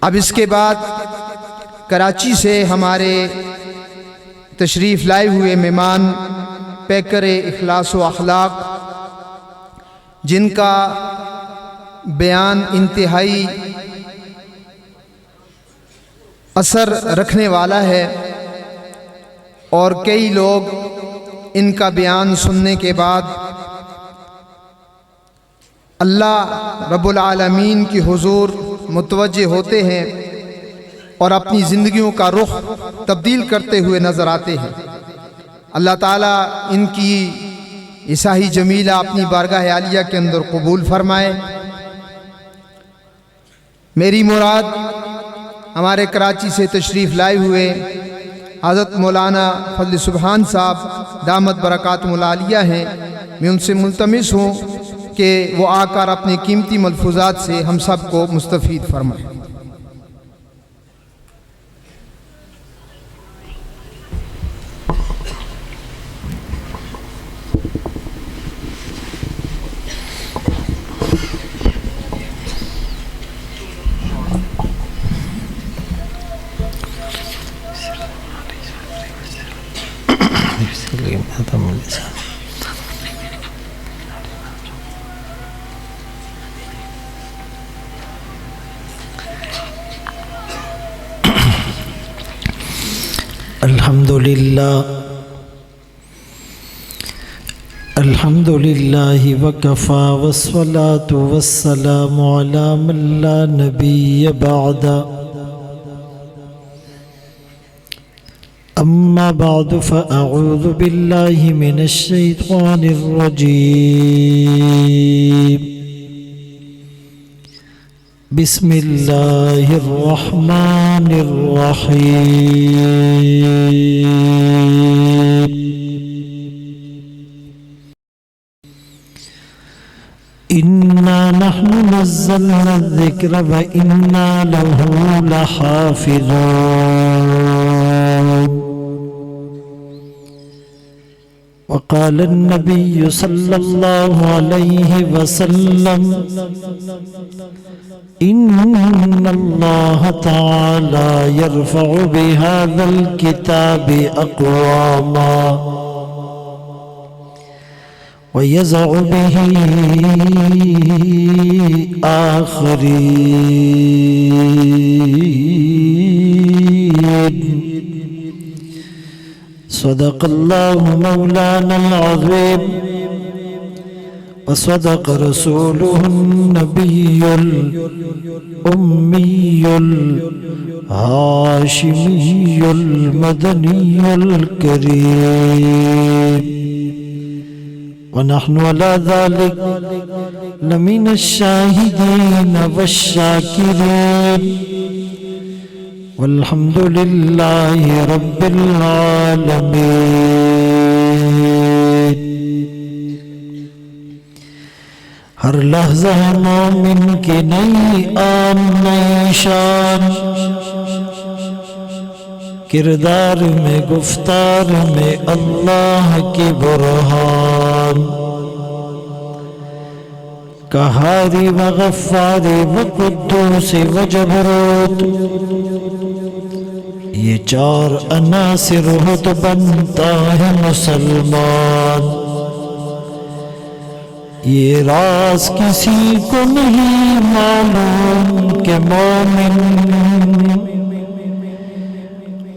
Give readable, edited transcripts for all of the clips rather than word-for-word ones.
اب اس کے بعد کراچی سے ہمارے تشریف لائے ہوئے مہمان پیکر اخلاص و اخلاق، جن کا بیان انتہائی اثر رکھنے والا ہے، اور کئی لوگ ان کا بیان سننے کے بعد اللہ رب العالمین کی حضور متوجہ ہوتے ہیں اور اپنی زندگیوں کا رخ تبدیل کرتے ہوئے نظر آتے ہیں۔ اللہ تعالیٰ ان کی عیسائی جمیلہ اپنی بارگاہ عالیہ کے اندر قبول فرمائے۔ میری مراد ہمارے کراچی سے تشریف لائے ہوئے حضرت مولانا فضل سبحان صاحب دامت برکاتہم العالیہ ہیں۔ میں ان سے ملتمس ہوں کہ وہ آ کر اپنے قیمتی ملفوظات سے ہم سب کو مستفید فرمائیں۔ الحمد لله وكفى والصلاة والسلام على من لا نبي بعد أما بعد فأعوذ بالله من الشيطان الرجيم بسم الله الرحمن الرحيم إنا نحن نزلنا الذكر وإنا له لحافظون وقال النبي صلى الله عليه وسلم إن الله تعالى يرفع بهذا الكتاب أقواما ويزع به آخرين صدق الله مولانا العظيم وصدق رسوله النبي الأمي الهاشمي المدني الكريم ونحن على ذلك لمن الشاهدين والشاكرين والحمد لله رب العالمين۔ ہر لحظہ مومن کی نئی آن نئی شان، کردار میں گفتار میں اللہ کی برہان، قہاری و غفاری و قدوس و جبروت، یہ چار عناصر ہو تو بنتا ہے مسلمان۔ یہ راز کسی کو نہیں معلوم کہ مومن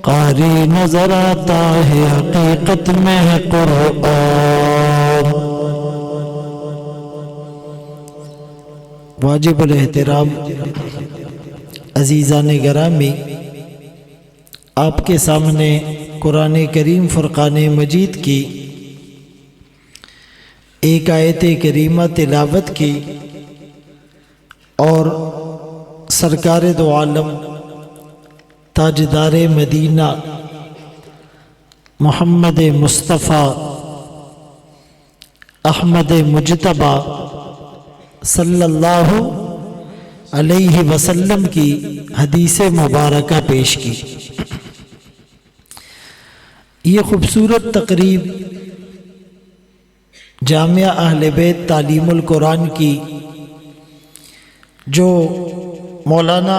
قاری نظر آتا ہے حقیقت میں ہے قرآن۔ واجب الاحترام عزیزان گرامی، آپ کے سامنے قرآن کریم فرقان مجید کی ایک آیت کریمہ تلاوت کی، اور سرکار دو عالم تاجدار مدینہ محمد مصطفیٰ احمد مجتبیٰ صلی اللہ علیہ وسلم کی حدیث مبارکہ پیش کی۔ یہ خوبصورت تقریب جامعہ اہل بیت تعلیم القرآن کی، جو مولانا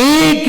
1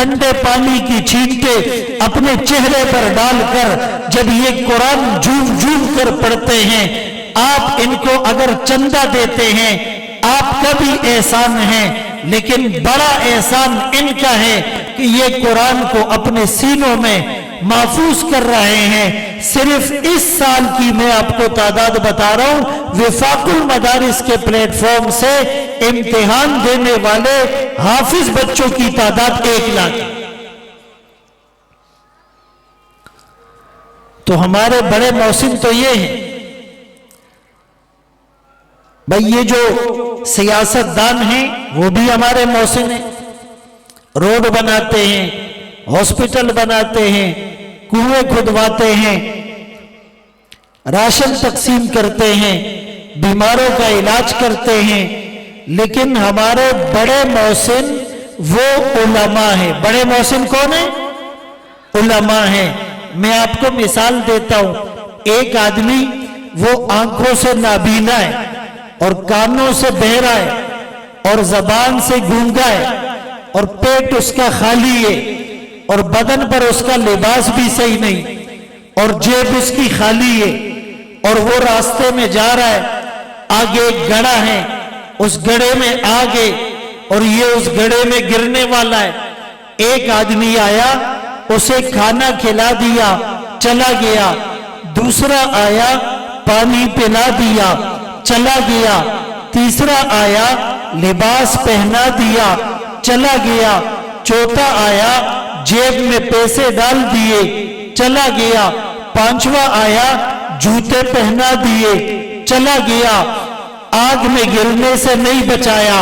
ٹھنڈے پانی کی چھینٹیں اپنے چہرے پر ڈال کر جب یہ قرآن جھوم جھوم کر پڑھتے ہیں، آپ ان کو اگر چندہ دیتے ہیں آپ کا بھی احسان ہے، لیکن بڑا احسان ان کا ہے کہ یہ قرآن کو اپنے سینوں میں محفوظ کر رہے ہیں۔ صرف اس سال کی میں آپ کو تعداد بتا رہا ہوں، وفاق المدارس کے پلیٹ فارم سے امتحان دینے والے حافظ بچوں کی تعداد 1 لاکھ۔ تو ہمارے بڑے محسن تو یہ ہیں بھائی، یہ جو سیاست دان ہیں وہ بھی ہمارے محسن ہیں، روڈ بناتے ہیں، ہاسپٹل بناتے ہیں، کنویں کھدواتے ہیں، راشن تقسیم کرتے ہیں، بیماروں کا علاج کرتے ہیں، لیکن ہمارے بڑے محسن وہ علماء ہیں۔ بڑے محسن کون ہیں؟ علماء ہیں۔ میں آپ کو مثال دیتا ہوں، ایک آدمی وہ آنکھوں سے نابینا ہے اور کانوں سے بہرا ہے اور زبان سے گونگا ہے اور پیٹ اس کا خالی ہے اور بدن پر اس کا لباس بھی صحیح نہیں اور جیب اس کی خالی ہے اور وہ راستے میں جا رہا ہے، آگے ایک گڑھا ہے، اس گڑھے میں آگے اور یہ اس گڑھے میں گرنے والا ہے۔ ایک آدمی آیا، اسے کھانا کھلا دیا، چلا گیا۔ دوسرا آیا، پانی پلا دیا، چلا گیا۔ تیسرا آیا، لباس پہنا دیا، چلا گیا۔ چوتھا آیا، جیب میں پیسے ڈال دیے، چلا گیا۔ پانچواں آیا، جوتے پہنا دیے، چلا گیا۔ آگ میں گرنے سے نہیں بچایا۔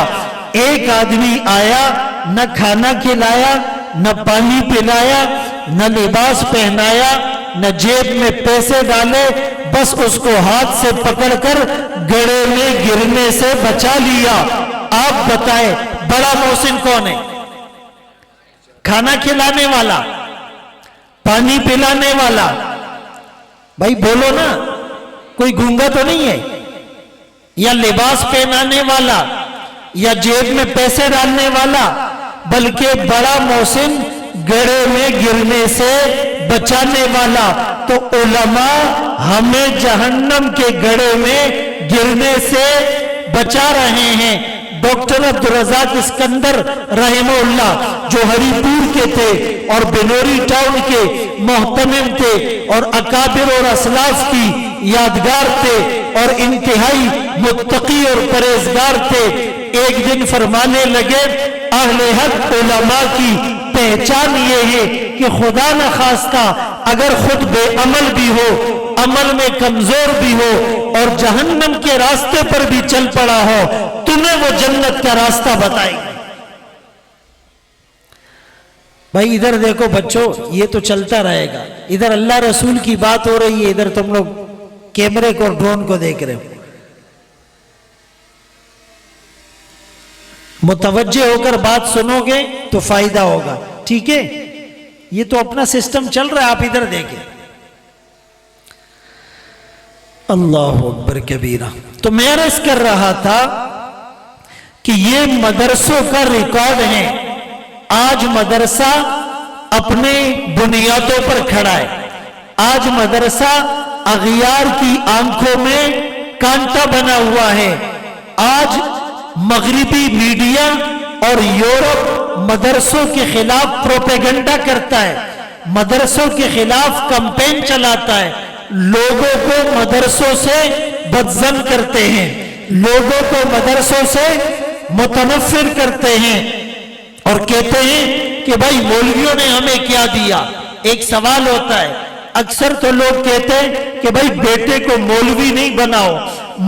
ایک آدمی آیا، نہ کھانا کھلایا، نہ پانی پلایا، نہ لباس پہنایا، نہ جیب میں پیسے ڈالے، بس اس کو ہاتھ سے پکڑ کر گڑھے میں گرنے سے بچا لیا۔ آپ بتائیں بڑا محسن کون ہے؟ کھانا کھلانے والا، پانی پلانے والا؟ بھائی بولو نا، کوئی گونگا تو نہیں ہے؟ یا لباس پہنانے والا، یا جیب میں پیسے ڈالنے والا؟ بلکہ بڑا محسن گڑھے میں گرنے سے بچانے والا۔ تو علماء ہمیں جہنم کے گڑھے میں گرنے سے بچا رہے ہیں۔ ڈاکٹر عبدالرزاق اسکندر رحمہ اللہ جو ہری پور کے تھے اور بنوری ٹاؤن کے محتمم تھے اور اکابر اور اسلاف کی یادگار تھے اور انتہائی متقی اور پرہیزگار تھے، ایک دن فرمانے لگے اہل حق علماء کی پہچان یہ ہے کہ خدا نخواستہ اگر خود بے عمل بھی ہو، عمل میں کمزور بھی ہو اور جہنم کے راستے پر بھی چل پڑا ہو، تمہیں وہ جنت کا راستہ بتائے گا۔ بھائی ادھر دیکھو بچوں، یہ تو چلتا رہے گا، ادھر اللہ رسول کی بات ہو رہی ہے، ادھر تم لوگ کیمرے کو اور ڈرون کو دیکھ رہے ہو۔ متوجہ ہو کر بات سنو گے تو فائدہ ہوگا، ٹھیک ہے؟ یہ تو اپنا سسٹم چل رہا ہے، آپ ادھر دیکھیں۔ اللہ اکبر کبیرہ۔ تو میں عرض کر رہا تھا کہ یہ مدرسوں کا ریکارڈ ہے۔ آج مدرسہ اپنے بنیادوں پر کھڑا ہے۔ آج مدرسہ اغیار کی آنکھوں میں کانٹا بنا ہوا ہے۔ آج مغربی میڈیا اور یورپ مدرسوں کے خلاف پروپیگنڈا کرتا ہے، مدرسوں کے خلاف کمپین چلاتا ہے، لوگوں کو مدرسوں سے بدظن کرتے ہیں، لوگوں کو مدرسوں سے متنفر کرتے ہیں اور کہتے ہیں کہ بھائی مولویوں نے ہمیں کیا دیا۔ ایک سوال ہوتا ہے، اکثر تو لوگ کہتے ہیں کہ بھائی بیٹے کو مولوی نہیں بناؤ،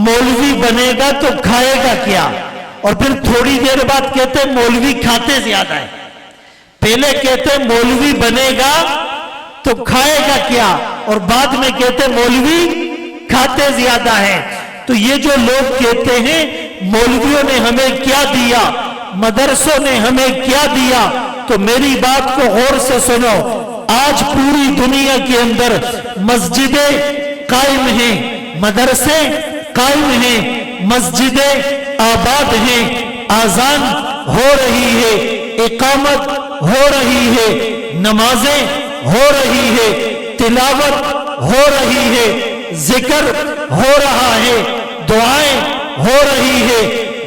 مولوی بنے گا تو کھائے گا کیا؟ اور پھر تھوڑی دیر بعد کہتے ہیں مولوی کھاتے زیادہ ہے۔ پہلے کہتے ہیں مولوی بنے گا تو کھائے گا کیا، اور بعد میں کہتے ہیں مولوی کھاتے زیادہ ہے۔ تو یہ جو لوگ کہتے ہیں مولویوں نے ہمیں کیا دیا، مدرسوں نے ہمیں کیا دیا، تو میری بات کو غور سے سنو۔ آج پوری دنیا کے اندر مسجدیں قائم ہیں، مدرسے قائم ہیں، مسجدیں آباد ہیں، آذان ہو رہی ہے، اقامت ہو رہی ہے، نمازیں ہو رہی ہے، تلاوت ہو رہی ہے، ذکر ہو رہا ہے، دعائیں ہو رہی ہے،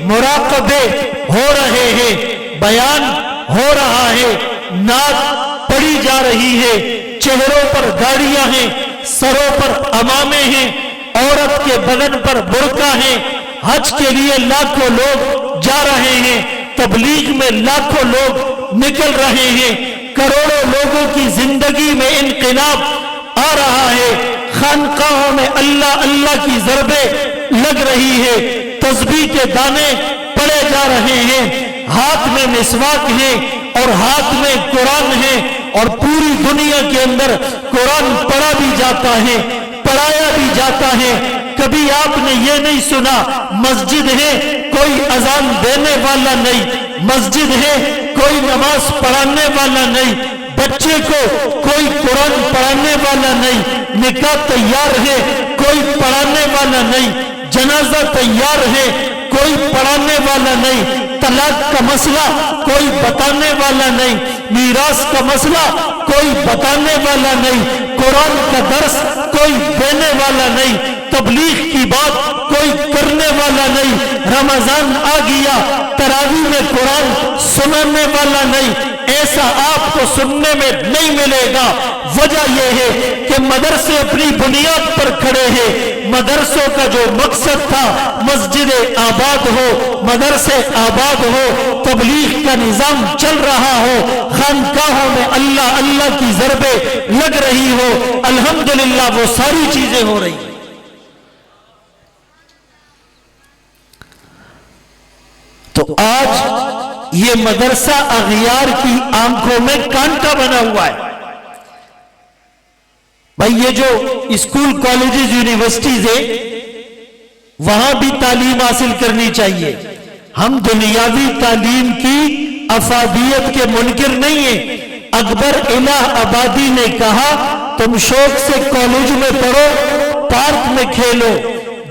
مراقبے ہو رہے ہیں، بیان ہو رہا ہے، نعت پڑھی جا رہی ہے، چہروں پر داڑیاں ہیں، سروں پر عمامے ہیں، عورت کے بدن پر برقع ہیں، حج کے لیے لاکھوں لوگ جا رہے ہیں، تبلیغ میں لاکھوں لوگ نکل رہے ہیں، کروڑوں لوگوں کی زندگی میں انقلاب آ رہا ہے، خانقاہوں میں اللہ اللہ کی ضربیں لگ رہی ہے، تسبیح کے دانے پڑے جا رہے ہیں، ہاتھ میں مسواک ہے اور ہاتھ میں قرآن ہے، اور پوری دنیا کے اندر قرآن پڑھا بھی جاتا ہے، پڑھایا بھی جاتا ہے۔ کبھی آپ نے یہ نہیں سنا مسجد ہے کوئی اذان دینے والا نہیں، مسجد ہے کوئی نماز پڑھانے والا نہیں، بچے کو کوئی قرآن پڑھانے والا نہیں، نکاح تیار ہے کوئی پڑھانے والا نہیں، جنازہ تیار ہے کوئی پڑھانے والا نہیں، طلاق کا مسئلہ کوئی بتانے والا نہیں، میراث کا مسئلہ کوئی بتانے والا نہیں، قرآن کا درس کوئی دینے والا نہیں، تبلیغ کی بات کوئی کرنے والا نہیں، رمضان آ گیا تراویح میں قرآن سنانے والا نہیں، ایسا آپ کو سننے میں نہیں ملے گا۔ وجہ یہ ہے کہ مدرسے اپنی بنیاد پر کھڑے ہیں، مدرسوں کا جو مقصد تھا مسجد آباد ہو، مدرسے آباد ہو، تبلیغ کا نظام چل رہا ہو، خانقاہوں میں اللہ اللہ کی ضربیں لگ رہی ہو، الحمدللہ وہ ساری چیزیں ہو رہی ہیں۔ تو آج یہ مدرسہ اغیار کی آنکھوں میں کانٹا بنا ہوا ہے۔ بھائی یہ جو اسکول کالجز یونیورسٹیز ہیں وہاں بھی تعلیم حاصل کرنی چاہیے، ہم دنیاوی تعلیم کی افادیت کے منکر نہیں ہیں۔ اکبر الہ آبادی نے کہا تم شوق سے کالج میں پڑھو، پارک میں کھیلو،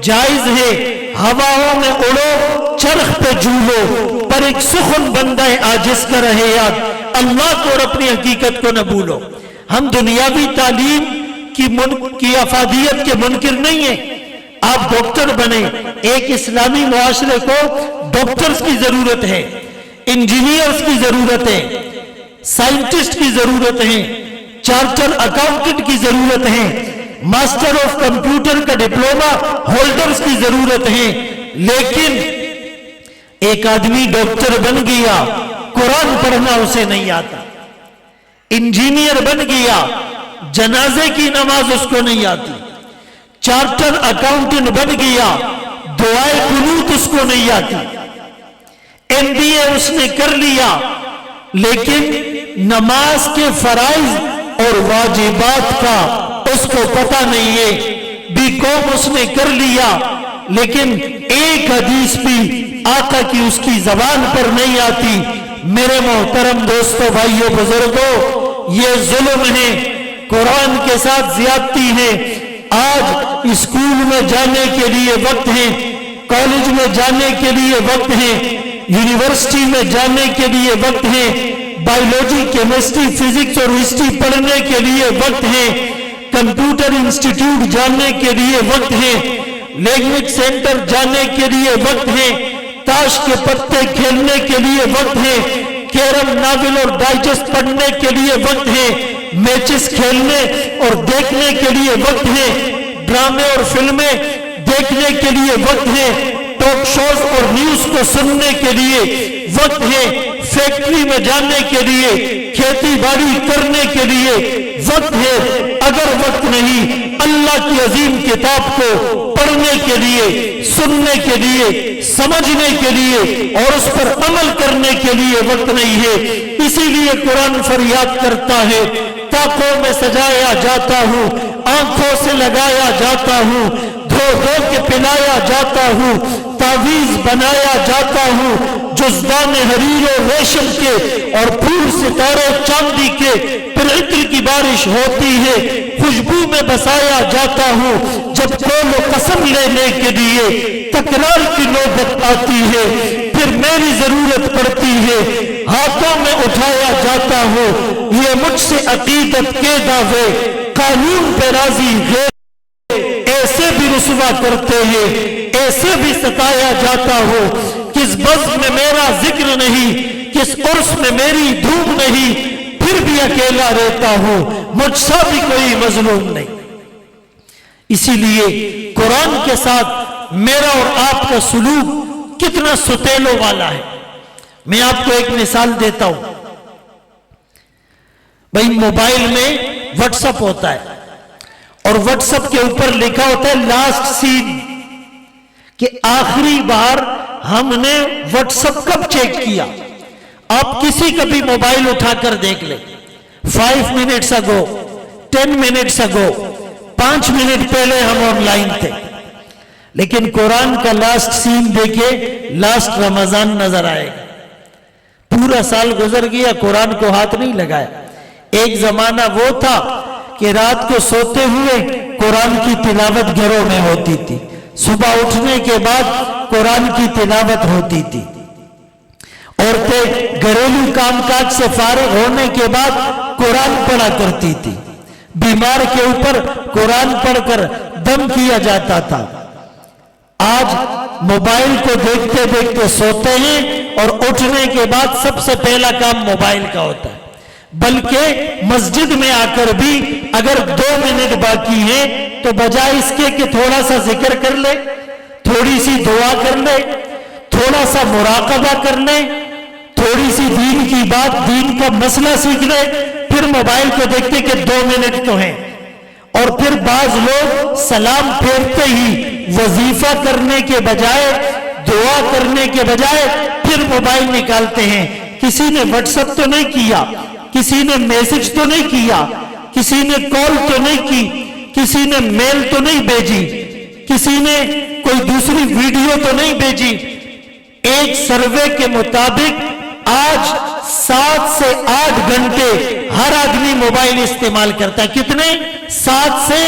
جائز ہے، ہواؤں میں اڑو، چرخ پہ جھولو، پر ایک سخن بندہ عاجز کا رہے یاد، اللہ کو اور اپنی حقیقت کو نہ بھولو۔ ہم دنیاوی تعلیم کی افادیت کے منکر نہیں ہیں۔ آپ ڈاکٹر بنے، ایک اسلامی معاشرے کو ڈاکٹرز کی ضرورت ہے، انجینئرز کی ضرورت ہے، سائنٹسٹ کی ضرورت ہے، چارٹر اکاؤنٹنٹ کی ضرورت ہے، ماسٹر آف کمپیوٹر کا ڈپلومہ ہولڈرز کی ضرورت ہے، لیکن ایک آدمی ڈاکٹر بن گیا، قرآن پڑھنا اسے نہیں آتا، انجینئر بن گیا، جنازے کی نماز اس کو نہیں آتی، چارٹر اکاؤنٹنٹ بن گیا، دعائے قنوت اس کو نہیں آتی، MBA اس نے کر لیا، لیکن نماز کے فرائض اور واجبات کا اس کو پتہ نہیں ہے، BCom اس نے کر لیا، لیکن ایک حدیث بھی آقا کی اس کی زبان پر نہیں آتی۔ میرے محترم دوستو، بھائیو، بزرگوں، یہ ظلم ہے، قرآن کے ساتھ زیادتی ہے۔ آج اسکول میں جانے کے لیے وقت ہے، کالج میں جانے کے لیے وقت ہے، یونیورسٹی میں جانے کے لیے وقت ہے، بایولوجی، کیمسٹری، فزکس اور ہسٹری پڑھنے کے لیے وقت ہے، کمپیوٹر انسٹیٹیوٹ جانے کے لیے وقت ہے، لینگویج سینٹر جانے کے لیے وقت ہے، تاش کے پتے کھیلنے کے لیے وقت ہے، کیرم، ناول اور ڈائجسٹ پڑھنے کے لیے وقت ہے، میچز کھیلنے اور دیکھنے کے لیے وقت ہے، ڈرامے اور فلمیں دیکھنے کے لیے وقت ہے، ٹاک شوز اور نیوز کو سننے کے لیے وقت ہے، فیکٹری میں جانے کے لیے، کھیتی باڑی کرنے کے لیے وقت ہے۔ اگر وقت نہیں، اللہ کی عظیم کتاب کو پڑھنے کے لیے، سننے کے لیے، سمجھنے کے لیے اور اس پر عمل کرنے کے لیے وقت نہیں ہے۔ اسی لیے قرآن فریاد کرتا ہے، طاقوں میں سجایا جاتا ہوں، آنکھوں سے لگایا جاتا ہوں، دھو دھو کے پلایا جاتا ہوں، تعویذ بنایا جاتا ہوں، جزدان حریر و ریشم کے اور پھول ستارے چاندی کے، پھر عطر کی بارش ہوتی ہے، خوشبو میں بسایا جاتا ہوں، جب قول و قسم لینے کے لیے تکرار کی نوبت آتی ہے، پھر میری ضرورت پڑتی ہے ہاتھوں میں اٹھایا جاتا ہوں، یہ مجھ سے عقیدت کے دعوے قانون پہ راضی ہے، ایسے بھی رسوا کرتے ہیں، ایسے بھی ستایا جاتا ہو، کس بزم میں میرا ذکر نہیں، کس عرس میں میری دھوم نہیں، پھر بھی اکیلا رہتا ہوں، مجھ سا بھی کوئی مظلوم نہیں۔ اسی لیے قرآن کے ساتھ میرا اور آپ کا سلوک کتنا ستیلوں والا ہے۔ میں آپ کو ایک مثال دیتا ہوں۔ بھائی موبائل میں واٹس اپ ہوتا ہے اور واٹس اپ کے اوپر لکھا ہوتا ہے لاسٹ سین، کہ آخری بار ہم نے واٹس اپ کب چیک کیا۔ آپ کسی کا بھی موبائل اٹھا کر دیکھ لیں، 5 منٹس اگو، 10 منٹس اگو، 5 منٹ پہلے ہم آن لائن تھے۔ لیکن قرآن کا لاسٹ سین دیکھے، لاسٹ رمضان نظر آئے گا۔ پورا سال گزر گیا، قرآن کو ہاتھ نہیں لگایا۔ ایک زمانہ وہ تھا کہ رات کو سوتے ہوئے قرآن کی تلاوت گھروں میں ہوتی تھی، صبح اٹھنے کے بعد قرآن کی تلاوت ہوتی تھی۔ عورتیں گھریلو کام کاج سے فارغ ہونے کے بعد قرآن پڑھا کرتی تھی، بیمار کے اوپر قرآن پڑھ کر دم کیا جاتا تھا۔ آج موبائل کو دیکھتے دیکھتے سوتے ہیں اور اٹھنے کے بعد سب سے پہلا کام موبائل کا ہوتا ہے۔ بلکہ مسجد میں آ کر بھی اگر 2 منٹ باقی ہیں تو بجائے اس کے کہ تھوڑا سا ذکر کر لے، تھوڑی سی دعا کر لے، تھوڑا سا مراقبہ کر لے، تھوڑی سی دین کی بات، دین کا مسئلہ سیکھ لے، پھر موبائل کو دیکھتے کہ 2 منٹ تو ہیں۔ اور پھر بعض لوگ سلام پھیرتے ہی وظیفہ کرنے کے بجائے، دعا کرنے کے بجائے پھر موبائل نکالتے ہیں۔ کسی نے واٹس اپ تو نہیں کیا، کسی نے میسج تو نہیں کیا، کسی نے کال تو نہیں کی، کسی نے میل تو نہیں بھیجی، کسی نے کوئی دوسری ویڈیو تو نہیں بھیجی۔ ایک سروے کے مطابق آج 7 سے 8 گھنٹے ہر آدمی موبائل استعمال کرتا ہے۔ کتنے؟ 7 سے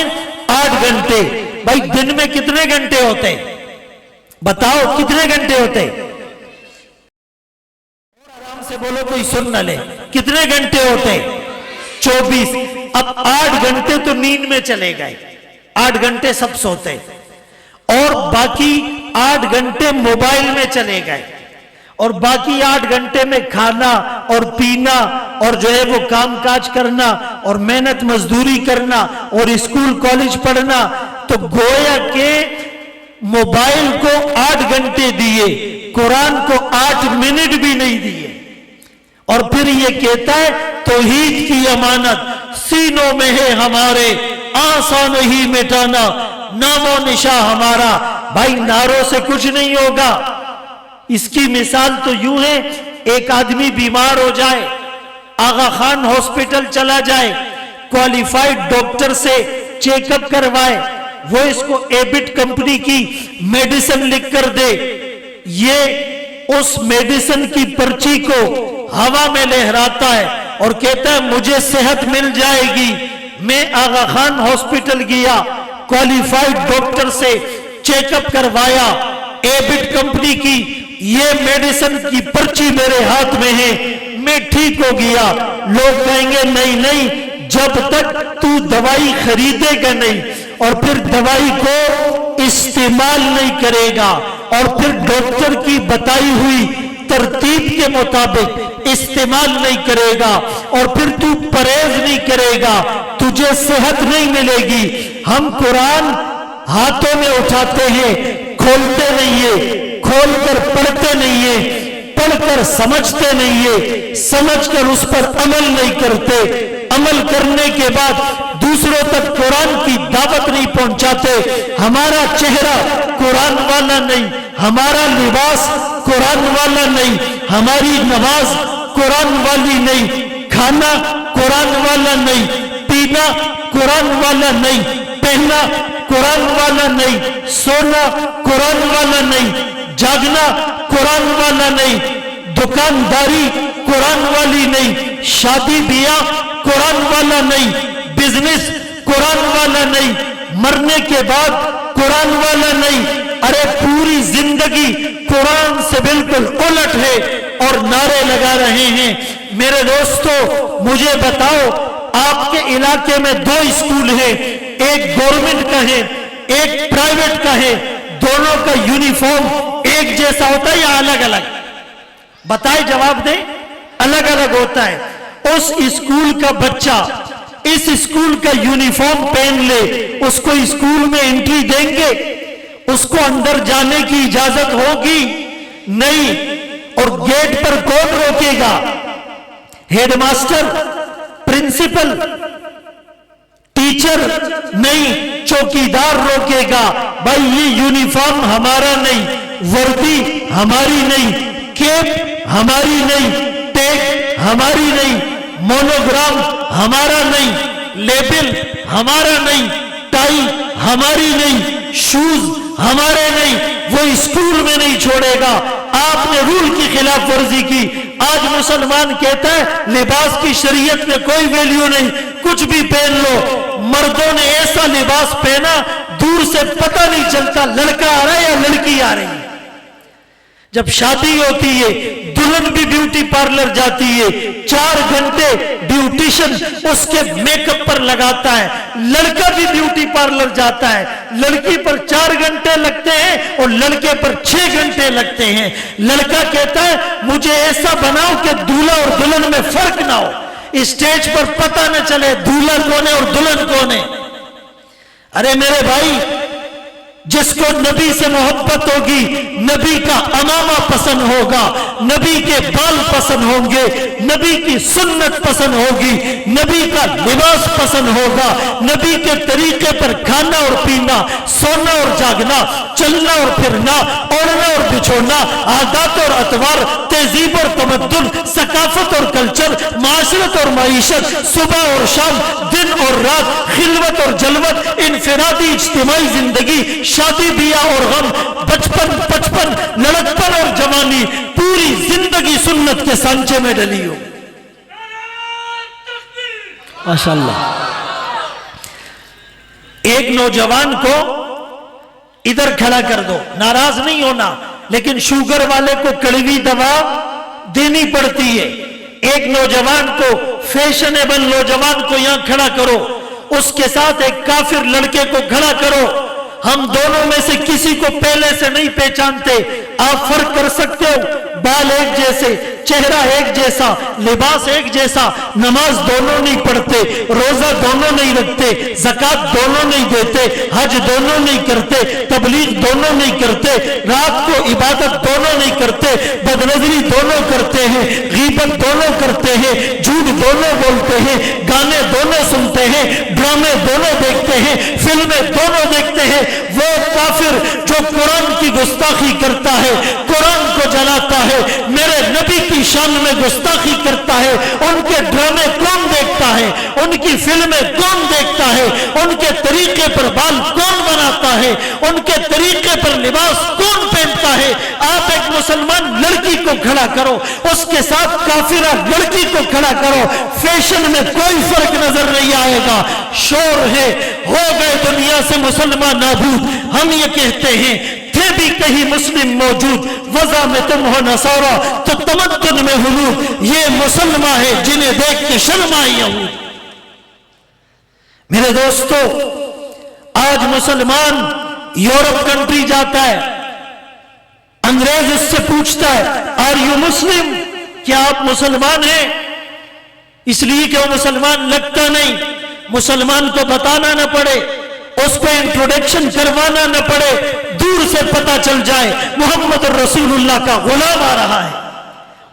8 گھنٹے۔ بھائی دن میں کتنے گھنٹے ہوتے؟ بتاؤ کتنے گھنٹے ہوتے؟ آرام سے بولو کوئی سن نہ لے، کتنے گھنٹے ہوتے؟ 24۔ اب 8 گھنٹے تو نیند میں چلے گئے، 8 گھنٹے سب سوتے، اور باقی 8 گھنٹے موبائل میں چلے گئے، اور باقی 8 گھنٹے میں کھانا اور پینا اور جو ہے وہ کام کاج کرنا اور محنت مزدوری کرنا اور اسکول کالج پڑھنا۔ تو گویا کہ موبائل کو 8 گھنٹے دیے، قرآن کو 8 منٹ بھی نہیں دیے، اور پھر یہ کہتا ہے توحید کی امانت سینوں میں ہے ہمارے، آسان نہیں مٹانا نام و نشاں ہمارا۔ بھائی نعروں سے کچھ نہیں ہوگا۔ اس کی مثال تو یوں ہے، ایک آدمی بیمار ہو جائے، آغا خان ہاسپٹل چلا جائے، کوالیفائڈ ڈاکٹر سے چیک اپ کروائے، وہ اس کو ایبٹ کمپنی کی میڈیسن لکھ کر دے، یہ اس میڈیسن کی پرچی کو ہوا میں لہراتا ہے اور کہتا ہے مجھے صحت مل جائے گی۔ میں آغا خان ہاسپٹل گیا، کوالیفائڈ ڈاکٹر سے چیک اپ کروایا، ایبٹ کمپنی کی یہ میڈیسن کی پرچی میرے ہاتھ میں ہے، میں ٹھیک ہو گیا۔ لوگ کہیں گے نہیں نہیں، جب تک تو دوائی خریدے گا نہیں اور پھر دوائی کو استعمال نہیں کرے گا اور پھر ڈاکٹر کی بتائی ہوئی ترتیب کے مطابق استعمال نہیں کرے گا اور پھر تو پرہیز نہیں کرے گا، تجھے صحت نہیں ملے گی۔ ہم قرآن ہاتھوں میں اٹھاتے ہیں، کھولتے نہیں ہیں، کھول کر پڑھتے نہیں ہیں، پڑھ کر سمجھتے نہیں ہیں، سمجھ کر اس پر عمل نہیں کرتے، عمل کرنے کے بعد دوسروں تک قرآن کی دعوت نہیں پہنچاتے۔ ہمارا چہرہ قرآن والا نہیں، ہمارا لباس قرآن والا نہیں، ہماری نماز قرآن والی نہیں، کھانا قرآن والا نہیں، پینا قرآن والا نہیں، پہننا قرآن والا نہیں، سونا قرآن والا نہیں، جاگنا قرآن والا نہیں، دکانداری قرآن والی نہیں، شادی بیاہ قرآن والا نہیں، بزنس قرآن والا نہیں، مرنے کے بعد قرآن والا نہیں، ارے پوری زندگی قرآن سے بالکل الٹ ہے اور نعرے لگا رہے ہیں۔ میرے دوستو مجھے بتاؤ، آپ کے علاقے میں 2 اسکول ہیں، ایک گورنمنٹ کا ہے ایک پرائیویٹ کا ہے، دونوں کا یونیفارم ایک جیسا ہوتا ہے یا الگ الگ؟ بتائے، جواب دیں۔ الگ الگ ہوتا ہے۔ اس اسکول کا بچہ اس اسکول کا یونیفارم پہن لے، اس کو اسکول میں انٹری دیں گے؟ اس کو اندر جانے کی اجازت ہوگی؟ نہیں۔ اور گیٹ پر کون روکے گا؟ ہیڈ ماسٹر، پرنسپل، ٹیچر نہیں، چوکیدار روکے گا۔ بھائی یہ یونیفارم ہمارا نہیں، وردی ہماری نہیں، کیپ ہماری نہیں، ٹیگ ہماری نہیں، مونوگرام ہمارا نہیں، لیبل ہمارا نہیں، ٹائی ہماری نہیں، شوز ہمارے نہیں۔ وہ اسکول میں نہیں چھوڑے گا۔ آپ نے رول کی خلاف ورزی کی۔ آج مسلمان کہتا ہے لباس کی شریعت میں کوئی ویلیو نہیں، کچھ بھی پہن لو۔ مردوں نے ایسا لباس پہنا دور سے پتہ نہیں چلتا لڑکا آ رہا ہے یا لڑکی آ رہی ہے۔ جب شادی ہوتی ہے دلہن بھی بیوٹی پارلر جاتی ہے، 4 گھنٹے بیوٹیشن اس کے میک اپ پر لگاتا ہے، لڑکا بھی بیوٹی پارلر جاتا ہے، لڑکی پر 4 گھنٹے لگتے ہیں اور لڑکے پر 6 گھنٹے لگتے ہیں۔ لڑکا کہتا ہے مجھے ایسا بناؤ کہ دولہا اور دلہن میں فرق نہ ہو، اسٹیج پر پتہ نہ چلے دولہا کون ہے اور دلہن کون ہے۔ ارے میرے بھائی، جس کو نبی سے محبت ہوگی نبی کا امامہ پسند ہوگا، نبی کے بال پسند ہوں گے، نبی کی سنت پسند ہوگی، نبی کا لباس پسند ہوگا، نبی کے طریقے پر کھانا اور پینا، سونا اور جاگنا، چلنا اور پھرنا، اوڑھنا اور بچھوڑنا، عادات اور اطوار، تہذیب اور تمدن، ثقافت اور کلچر، معاشرت اور معیشت، صبح اور شام، دن اور رات، خلوت اور جلوت، انفرادی اجتماعی زندگی، شادی بیاہ اور غم، بچپن لڑکپن اور جوانی، پوری زندگی سنت کے سانچے میں ڈلی ہو۔ ماشاءاللہ۔ ایک نوجوان کو ادھر کھڑا کر دو، ناراض نہیں ہونا، لیکن شوگر والے کو کڑوی دوا دینی پڑتی ہے۔ ایک نوجوان کو، فیشنیبل نوجوان کو یہاں کھڑا کرو، اس کے ساتھ ایک کافر لڑکے کو کھڑا کرو۔ ہم دونوں میں سے کسی کو پہلے سے نہیں پہچانتے، آپ فرق کر سکتے ہو، بال ایک جیسے، چہرہ ایک جیسا، لباس ایک جیسا، نماز دونوں نہیں پڑھتے، روزہ دونوں نہیں رکھتے، زکوٰۃ دونوں نہیں دیتے، حج دونوں نہیں کرتے، تبلیغ دونوں نہیں کرتے، رات کو عبادت دونوں نہیں کرتے، بدنظری دونوں کرتے ہیں، غیبت دونوں کرتے ہیں، جھوٹ دونوں بولتے ہیں، گانے دونوں سنتے ہیں، ڈرامے دونوں دیکھتے ہیں، فلمیں دونوں دیکھتے ہیں۔ وہ کافر جو قرآن کی گستاخی کرتا ہے، قرآن کو جلاتا ہے، میرے نبی کی شان میں گستاخی کرتا ہے، ان کے ڈرامے کون دیکھتا ہے، ان کی فلمیں کون دیکھتا ہے، ان کے طریقے پر بال کون بناتا ہے، ان کے طریقے پر لباس کون پہنتا ہے۔ آپ ایک مسلمان لڑکی کو کھڑا کرو، اس کے ساتھ کافرہ لڑکی کو کھڑا کرو، فیشن میں کوئی فرق نظر نہیں آئے گا۔ شور ہے، ہو گئے دنیا سے مسلمان نابود، ہم یہ کہتے ہیں تھے بھی کہیں مسلم موجود، وضع میں تم ہو نصارہ تو تمدن میں حلول، یہ مسلمان ہے جنہیں دیکھ کے شرم آئی یہود۔ میرے دوستو، آج مسلمان یورپ کنٹری جاتا ہے، انگریز اس سے پوچھتا ہے آر یو مسلم، کیا آپ مسلمان ہیں؟ اس لیے کہ وہ مسلمان لگتا نہیں، مسلمان کو بتانا نہ پڑے، اس کو انٹروڈکشن کروانا نہ پڑے، دور سے پتہ چل جائے محمد رسول اللہ کا غلام آ رہا ہے۔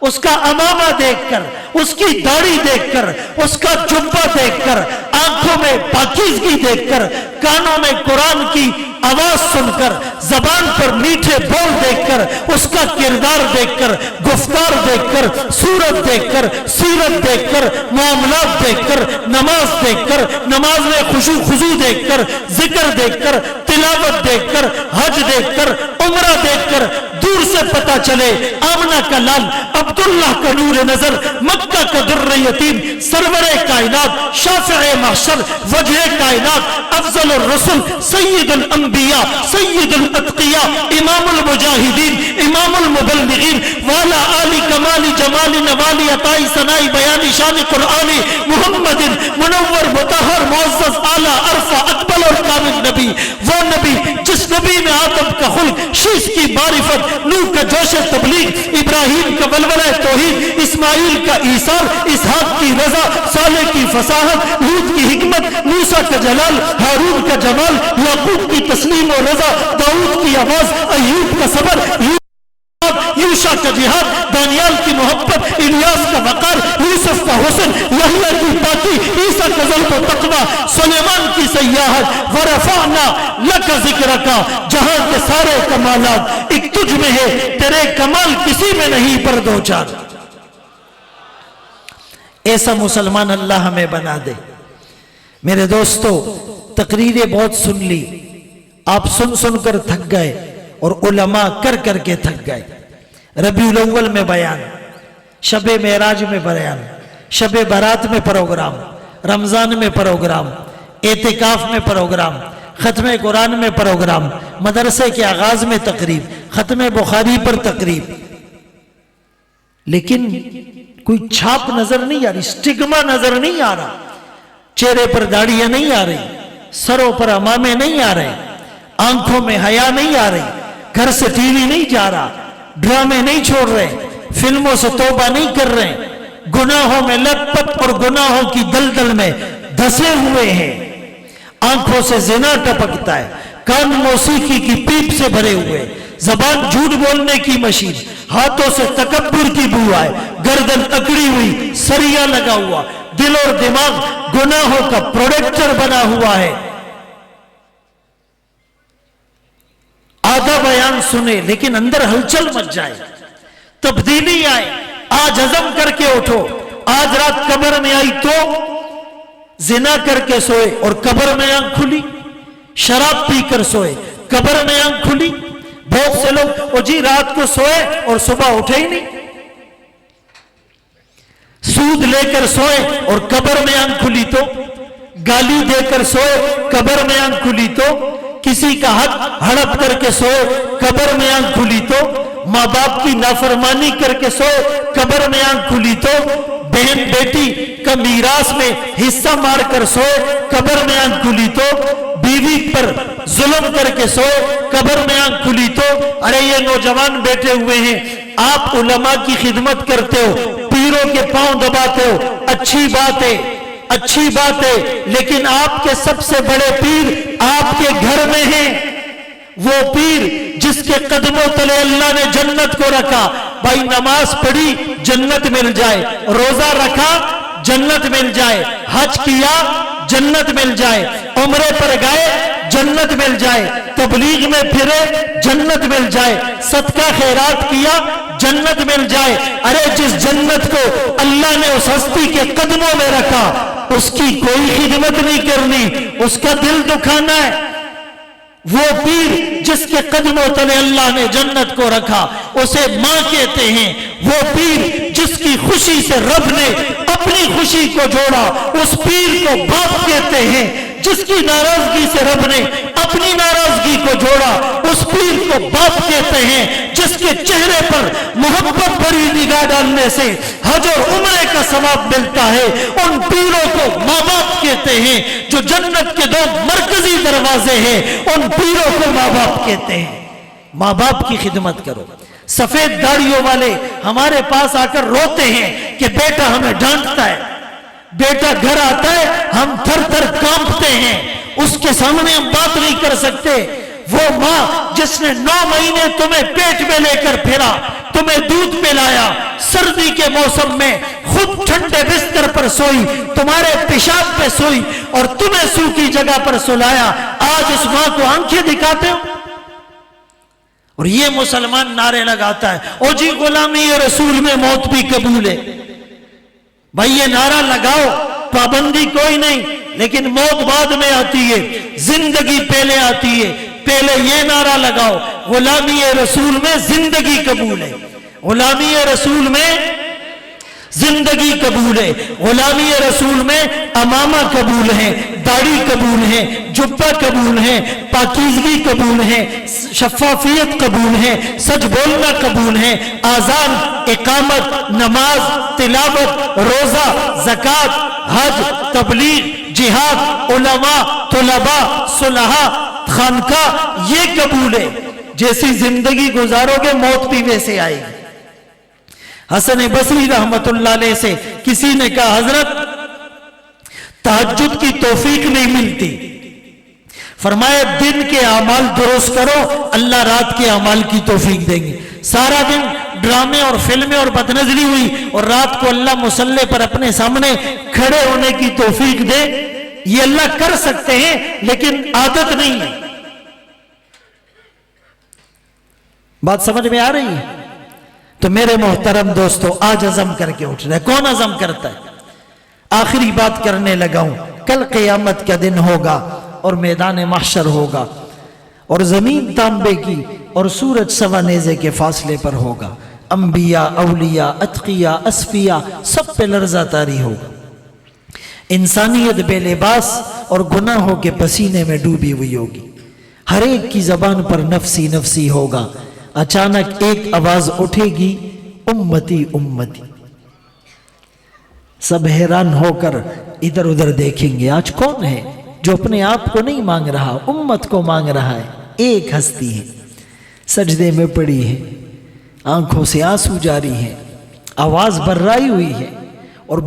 اس کا امامہ دیکھ کر، اس کی داڑھی دیکھ کر، اس کا جبہ دیکھ کر، آنکھوں میں پاکیزگی دیکھ کر، کانوں میں قرآن کی آواز سن کر، زبان پر میٹھے بول دیکھ کر، اس کا کردار دیکھ کر، گفتار دیکھ کر، صورت دیکھ کر، سیرت دیکھ کر، معاملات دیکھ کر، نماز دیکھ کر، نماز میں خشوع خضوع دیکھ کر، ذکر دیکھ کر، تلاوت دیکھ کر، حج دیکھ کر، عمرہ دیکھ کر دور سے پتا چلے آمنہ کا لال، عبداللہ کا نور نظر، مکہ کا در یتیم، سرور کائنات، شافع محشر، وجہ کائنات، افضل الرسل، سید الانبیاء، سید الاتقیاء، امام المجاہدین، امام المبلغین، والا آلی کمالی جمالی نوالی عطائی ثنائی بیانی شان قرآنی محمد منور مطہر معزز اعلیٰ عرفہ اکبل اور کامل نبی، وہ نبی جس نبی میں آدم کا خلق، شیش کی معرفت، نوح کا جوش تبلیغ، ابراہیم کا ولولہ توحید، اسماعیل کا ایثار، اسحاق کی رضا، صالح کی فصاحت، ہود کی حکمت، موسیٰ کا جلال، ہارون کا جمال، یعقوب کی تسلیم و رضا، داؤد کی آواز، ایوب کا صبر، یوشع کا جہاد، دانیال کی محبت، الیاس کا وقار، یوسف کا حسن، یحییٰ کی پاکی، عیسیٰ کا ذلق و تقویٰ، سلیمان کی سیاحت، ورفعنا لک ذکرک، جہاں کے سارے کمالات ایک تجھ میں ہے، تیرے کمال کسی میں نہیں پر دو چار۔ ایسا مسلمان اللہ ہمیں بنا دے۔ میرے دوستو، تقریریں بہت سن لی، آپ سن سن کر تھک گئے اور علماء کر کر کے تھک گئے۔ ربیع الاول میں بیان، شب معراج میں بیان، شب برات میں پروگرام، رمضان میں پروگرام، اعتکاف میں پروگرام، ختم قرآن میں پروگرام، مدرسے کے آغاز میں تقریب، ختم بخاری پر تقریب، لیکن کوئی چھاپ نظر نہیں آ رہی، سٹگما نظر نہیں آ رہا، چہرے پر داڑیاں نہیں آ رہی، سروں پر امامے نہیں آ رہے، آنکھوں میں حیا نہیں آ رہی، گھر سے ٹی وی نہیں جا رہا، ڈرامے نہیں چھوڑ رہے، فلموں سے توبہ نہیں کر رہے، گناہوں میں لت پت اور گناہوں کی دلدل میں دھسے ہوئے ہیں، آنکھوں سے زنا ٹپکتا ہے، کان موسیقی کی پیپ سے بھرے ہوئے، زبان جھوٹ بولنے کی مشین، ہاتھوں سے تکبر کی بو آئے، گردن اکڑی ہوئی، سریا لگا ہوا، دل اور دماغ گناہوں کا پروڈکٹر بنا ہوا ہے۔ آدھا بیان سنے لیکن اندر ہلچل مچ جائے، تبدیلی آئے، آج عزم کر کے اٹھو، آج رات قبر میں آئی تو زنا کر کے سوئے اور قبر میں آنکھ کھلی، شراب پی کر سوئے، قبر میں آنکھ کھلی۔ بہت سے لوگ جی رات کو سوئے اور صبح اٹھے ہی نہیں، سود لے کر سوئے اور قبر میں آنکھ کھلی تو، گالی دے کر سوئے قبر میں آنکھ کھلی تو، کسی کا حق ہڑپ کر کے سوئے قبر میں آنکھ کھلی تو، ماں باپ کی نافرمانی کر کے سوئے قبر میں آنکھ کھلی تو، بہن بیٹی کا میراث میں حصہ مار کر سوئے قبر میں آنکھ کھلی تو، بیوی پر ظلم کر کے سوئے قبر میں آنکھ کھلی تو۔ ارے یہ نوجوان بیٹھے ہوئے ہیں، آپ علماء کی خدمت کرتے ہو، پیروں کے پاؤں دباتے ہو، اچھی بات ہے، اچھی بات ہے، لیکن آپ کے سب سے بڑے پیر آپ کے گھر میں ہیں، وہ پیر جس کے قدموں تلے اللہ نے جنت کو رکھا۔ بھائی نماز پڑھی جنت مل جائے، روزہ رکھا جنت مل جائے، حج کیا جنت مل جائے، عمرے پر گئے جنت مل جائے، تبلیغ میں پھرے جنت مل جائے، صدقہ خیرات کیا جنت مل جائے۔ ارے جس جنت کو اللہ نے اس ہستی کے قدموں میں رکھا، اس کی کوئی خدمت نہیں کرنی، اس کا دل دکھانا ہے۔ وہ پیر جس کے قدموں تلے اللہ نے جنت کو رکھا، اسے ماں کہتے ہیں۔ وہ پیر جس کی خوشی سے رب نے اپنی خوشی کو جوڑا، اس پیر کو باپ کہتے ہیں۔ جس کی ناراضگی سے رب نے اپنی ناراضگی کو جوڑا، اس پیر کو باپ کہتے ہیں۔ جس کے چہرے پر محبت بھری نگاہ ڈالنے سے حج اور عمرے کا ثواب ملتا ہے، ان پیروں کو ماں باپ کہتے ہیں۔ جو جنت کے دو مرکزی دروازے ہیں، ان پیروں کو ماں باپ کہتے ہیں۔ ماں باپ کی خدمت کرو۔ سفید داڑھیوں والے ہمارے پاس آ کر روتے ہیں کہ بیٹا ہمیں ڈانٹتا ہے، بیٹا گھر آتا ہے ہم تھر تھر کانپتے ہیں، اس کے سامنے ہم بات نہیں کر سکتے۔ وہ ماں جس نے 9 مہینے تمہیں پیٹ میں لے کر پھرا، تمہیں دودھ پلایا، سردی کے موسم میں خود ٹھنڈے بستر پر سوئی، تمہارے پیشاب پہ سوئی اور تمہیں سوکھی جگہ پر سلایا، آج اس ماں کو آنکھیں دکھاتے ہو؟ اور یہ مسلمان نعرے لگاتا ہے او جی غلامی رسول میں موت بھی قبول ہے۔ بھائی یہ نعرہ لگاؤ، پابندی کوئی نہیں، لیکن موت بعد میں آتی ہے، زندگی پہلے آتی ہے۔ پہلے یہ نعرہ لگاؤ، غلامی رسول میں زندگی قبول ہے، غلامی رسول میں زندگی قبول ہے، غلامی رسول میں امامہ قبول ہے، داڑھی قبول ہے، جبہ قبول ہے، پاکیزگی قبول ہے، شفافیت قبول ہے، سچ بولنا قبول ہے، آذان، اقامت، نماز، تلاوت، روزہ، زکوٰۃ، حج، تبلیغ، جہاد، علماء، طلباء، صلحاء، خانقاہ، یہ قبول ہے۔ جیسی زندگی گزارو گے موت بھی ویسے آئے گی۔ حسن بصری رحمت اللہ علیہ سے کسی نے کہا حضرت تہجد کی توفیق نہیں ملتی، فرمایا دن کے اعمال درست کرو، اللہ رات کے اعمال کی توفیق دیں گے۔ سارا دن ڈرامے اور فلمیں اور بدنظری ہوئی اور رات کو اللہ مصلی پر اپنے سامنے کھڑے ہونے کی توفیق دے، یہ اللہ کر سکتے ہیں لیکن عادت نہیں ہے۔ بات سمجھ میں آ رہی ہے؟ تو میرے محترم دوستو آج عزم کر کے اٹھ رہے، کون عزم کرتا ہے؟ آخری بات کرنے لگا ہوں، کل قیامت کا دن ہوگا اور میدان محشر ہوگا اور زمین تانبے کی اور سورج سوا نیزے کے فاصلے پر ہوگا، انبیاء، اولیاء، اتقیاء، اصفیاء سب پہ لرزہ طاری ہوگا، انسانیت بے لباس اور گناہوں کے پسینے میں ڈوبی ہوئی ہوگی، ہر ایک کی زبان پر نفسی نفسی ہوگا۔ اچانک ایک آواز اٹھے گی، امتی امتی۔ سب حیران ہو کر ادھر ادھر دیکھیں گے، آج کون ہے جو اپنے آپ کو نہیں مانگ رہا، امت کو مانگ رہا ہے؟ ایک ہستی ہے، سجدے میں پڑی ہے، آنکھوں سے آنسو جاری ہے، آواز بررائی ہوئی ہے اور